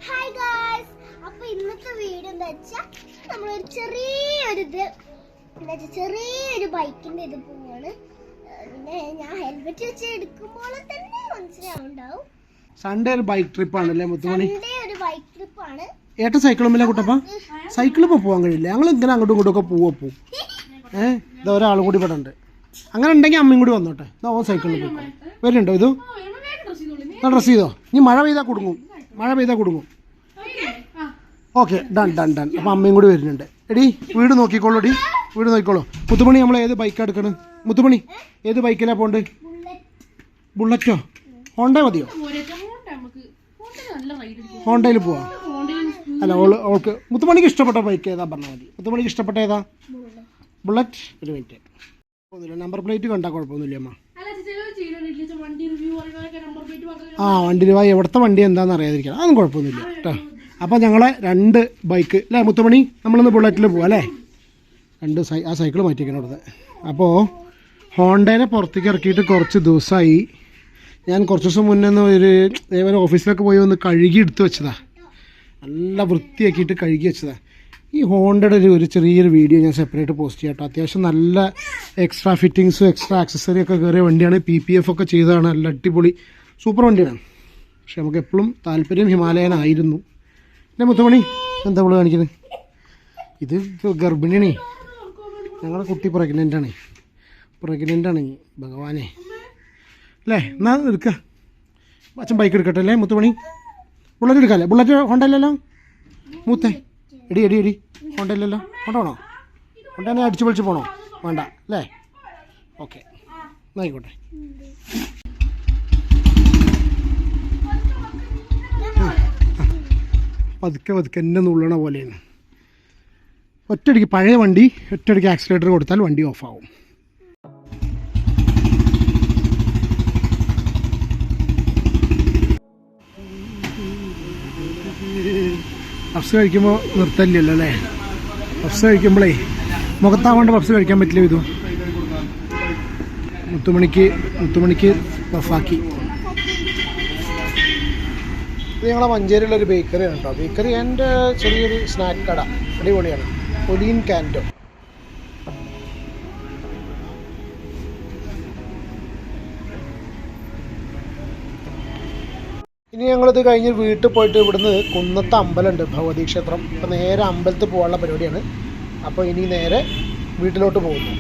Hi guys, അപ്പൊ ഇന്നത്തെ video എന്താ വെച്ചാൽ നമ്മളൊരു ചെറിയൊരു ബൈക്കിന്റെ ഇത് പോവാണ്. പിന്നെ ഞാൻ ഹെൽമെറ്റ് വെച്ച് എടുക്കുമ്പോൾ തന്നെ മനസ്സിലാവുണ്ടാവും. സൺഡേ ഒരു ബൈക്ക് ട്രിപ്പ് ആണല്ലേ മുത്തുമണി? സൺഡേ ഒരു ബൈക്ക് ട്രിപ്പ് ആണ്. ഏട്ട സൈക്കിളുമില്ല കുട്ടപ്പ? സൈക്കിളിപ്പോൾ പോകാൻ കഴിയില്ല. ഞങ്ങൾ ഇങ്ങനെ അങ്ങോട്ടും ഇങ്ങോട്ടും ഒക്കെ പോവും. ഇതാ ഒരാളും കൂടി ഇവിടെ ഉണ്ട്. അങ്ങനെ ഉണ്ടെങ്കിൽ അമ്മയും കൂടി വന്നോട്ടെ. ഇതാ ഓൻ സൈക്കിളിൽ പോയി വരുന്നുണ്ടോ? ഇത് ഡ്രസ് ചെയ്തോ? ഇനി മഴ പെയ്താൽ കുടുങ്ങും. Okay, done. അപ്പം അമ്മയും കൂടി വരുന്നുണ്ട്. എടി വീട് നോക്കിക്കോളൂ. മുത്തുമണി നമ്മൾ ഏത് ബൈക്കാണ് എടുക്കണത്? മുത്തുമണി ഏത് ബൈക്കിലാണ് പോകേണ്ടത്? ബുള്ളറ്റോ ഹോണ്ട മതിയോ? ഹോണ്ടയിൽ പോവാം. അല്ല, ഓൾക്ക് മുത്തുമണിക്ക് ഇഷ്ടപ്പെട്ട ബൈക്ക് ഏതാ പറഞ്ഞാൽ മതി. മുത്തുമണിക്ക് ഇഷ്ടപ്പെട്ട ഏതാ? ബുള്ളറ്റ്. ഒരു മിനിറ്റ്, കുഴപ്പമൊന്നുമില്ല. നമ്പർ പ്ലേറ്റ് കണ്ടാൽ കുഴപ്പമൊന്നുമില്ല അമ്മ. വണ്ടി രൂപ എവിടുത്തെ വണ്ടി എന്താണെന്ന് അറിയാതിരിക്കണം, അതൊന്നും കുഴപ്പമൊന്നുമില്ല കേട്ടോ. അപ്പോൾ ഞങ്ങളെ 2 ബൈക്ക് അല്ലേ മുത്തുമണി? നമ്മളൊന്ന് ബുള്ളറ്റിൽ പോവാം അല്ലേ? ആ സൈക്കിൾ മാറ്റിക്കണം അവിടുത്തെ. അപ്പോൾ ഹോണ്ടേനെ പുറത്തേക്ക് ഇറക്കിയിട്ട് കുറച്ച് ദിവസമായി. ഞാൻ കുറച്ച് ദിവസം മുന്നേ ഒരു ഓഫീസിലൊക്കെ പോയി ഒന്ന് കഴുകി എടുത്ത് വെച്ചതാണ്. നല്ല വൃത്തിയാക്കിയിട്ട് കഴുകി വെച്ചതാണ്. ഈ ഹോണ്ടയുടെ ഒരു ചെറിയൊരു വീഡിയോ ഞാൻ സെപ്പറേറ്റ് പോസ്റ്റ് ചെയ്യാം കേട്ടോ. അത്യാവശ്യം നല്ല എക്സ്ട്രാ ഫിറ്റിങ്സും എക്സ്ട്രാ ആക്സസറി ഒക്കെ കയറിയ വണ്ടിയാണ്. PPF ഒക്കെ ചെയ്തതാണ്. നല്ല അടിപൊളി സൂപ്പർ വണ്ടിയാണ്. പക്ഷെ നമുക്ക് എപ്പോഴും താല്പര്യം ഹിമാലയൻ ആയിരുന്നു. അല്ലേ മുത്തുമണി? എന്താ ഇവിടെ കാണിക്കുന്നത്? ഇത് ഗർഭിണിയാണേ. ഞങ്ങളുടെ കുട്ടി പ്രഗ്നൻ്റാണ്. ഭഗവാനെ അല്ലേ? എന്നാ എടുക്കുക, അച്ഛൻ ബൈക്ക് എടുക്കട്ടെ അല്ലേ മുത്തുമണി? ബുള്ളറ്റ് എടുക്കാമല്ലേ? ബുള്ളറ്റ് ഹോണ്ടയില്ലല്ലോ മൂത്തേ. എടി ഹോണ്ടയില്ലല്ലോ. ഹോണ്ട വേണോ? ഹോണ്ടനെ അടിച്ചു പൊളിച്ച് പോകണോ? വേണ്ട അല്ലേ? ഓക്കെ, എന്നായിക്കോട്ടെ. പതുക്കെ എന്നെ നുള്ളണ പോലെയാണ്. ഒറ്റയടിക്ക് പഴയ വണ്ടി ഒറ്റയടിക്ക് ആക്സിലേറ്റർ കൊടുത്താൽ വണ്ടി ഓഫാവും. പപ്സ് കഴിക്കുമ്പോൾ നിർത്തല്ലല്ലോ അല്ലേ? പപ്സ് കഴിക്കുമ്പോഴേ മുഖത്താവേണ്ട പപ്സ് കഴിക്കാൻ പറ്റില്ല. ഇതും മുത്തുമണിക്ക് പഫാക്കി. ഇത് ഞങ്ങളെ മഞ്ചേരിയിലൊരു ബേക്കറിയാണ് കേട്ടോ. ബേക്കറി ആൻഡ് ചെറിയൊരു സ്നാക്ക് കട, അടിപൊളിയാണ്. ഒലീൻ കാൻറ്റോ. ഇനി ഞങ്ങളിത് കഴിഞ്ഞ് വീട്ടിൽ പോയിട്ട് ഇവിടുന്ന് കുന്നത്ത് അമ്പലമുണ്ട്, ഭഗവതി ക്ഷേത്രം. അപ്പോൾ നേരെ അമ്പലത്തിൽ പോകാനുള്ള പരിപാടിയാണ്. അപ്പോൾ ഇനി നേരെ വീട്ടിലോട്ട് പോകുന്നു.